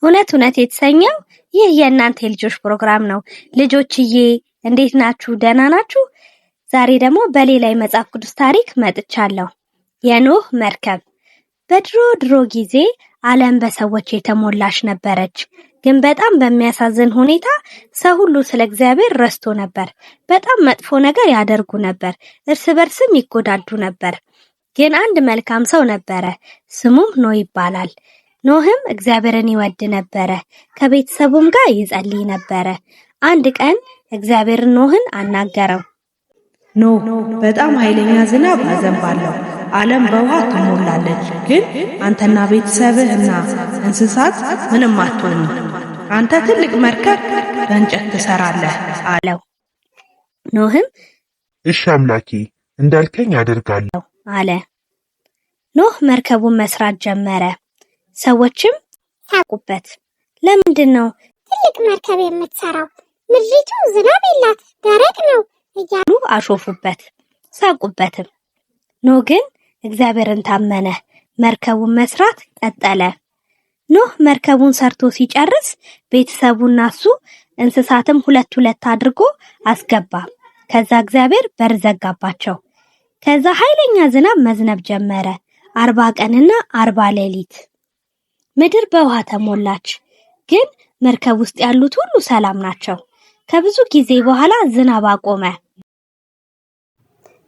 እውነት እውነት የተሰኘው ይህ የእናንተ የልጆች ፕሮግራም ነው። ልጆችዬ እንዴት ናችሁ? ደህና ናችሁ? ዛሬ ደግሞ በሌላ የመጽሐፍ ቅዱስ ታሪክ መጥቻለሁ። የኖህ መርከብ። በድሮ ጊዜ ዓለም በሰዎች የተሞላች ነበረች። ግን በጣም በሚያሳዝን ሁኔታ ሰው ሁሉ ስለ እግዚአብሔር ረስቶ ነበር። በጣም መጥፎ ነገር ያደርጉ ነበር። እርስ በርስም ይጎዳዱ ነበር። ግን አንድ መልካም ሰው ነበረ። ስሙም ኖህ ይባላል። ኖህም እግዚአብሔርን ይወድ ነበረ። ከቤተሰቡም ጋር ይጸልይ ነበረ። አንድ ቀን እግዚአብሔር ኖህን አናገረው። ኖህ፣ በጣም ኃይለኛ ዝናብ አዘንባለሁ፣ ዓለም በውሃ ትሞላለች። ግን አንተና ቤተሰብህና እንስሳት ምንም አትሆኑም። አንተ ትልቅ መርከብ በእንጨት ትሰራለህ አለው። ኖህም እሺ አምላኬ እንዳልከኝ አደርጋለሁ አለ። ኖህ መርከቡን መስራት ጀመረ። ሰዎችም ሳቁበት። ለምንድን ነው ትልቅ መርከብ የምትሰራው? ምድሪቱ ዝናብ የላት፣ ደረቅ ነው እያሉ አሾፉበት፣ ሳቁበትም። ኖህ ግን እግዚአብሔርን ታመነ። መርከቡን መስራት ቀጠለ። ኖህ መርከቡን ሰርቶ ሲጨርስ ቤተሰቡና እሱ እንስሳትም ሁለት አድርጎ አስገባ። ከዛ እግዚአብሔር በር ዘጋባቸው። ከዛ ኃይለኛ ዝናብ መዝነብ ጀመረ። 40 ቀንና 40 ሌሊት ምድር በውሃ ተሞላች። ግን መርከብ ውስጥ ያሉት ሁሉ ሰላም ናቸው። ከብዙ ጊዜ በኋላ ዝናብ አቆመ።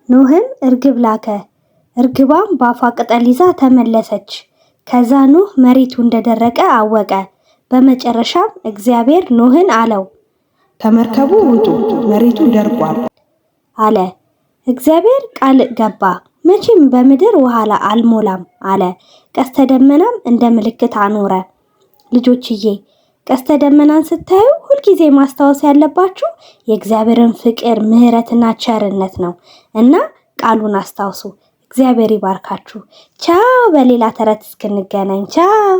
ኖህም እርግብ ላከ። እርግቧም በአፏ ቅጠል ይዛ ተመለሰች። ከዛ ኖህ መሬቱ እንደደረቀ አወቀ። በመጨረሻም እግዚአብሔር ኖህን አለው፣ ከመርከቡ ውጡ፣ መሬቱ ደርቋል አለ። እግዚአብሔር ቃል ገባ፣ መቼም በምድር ውሃ አልሞላም አለ። ቀስተ ደመናም እንደ ምልክት አኖረ። ልጆችዬ ቀስተ ደመናን ስታዩ ሁልጊዜ ማስታወስ ያለባችሁ የእግዚአብሔርን ፍቅር፣ ምሕረትና ቸርነት ነው እና ቃሉን አስታውሱ። እግዚአብሔር ይባርካችሁ። ቻው። በሌላ ተረት እስክንገናኝ ቻው።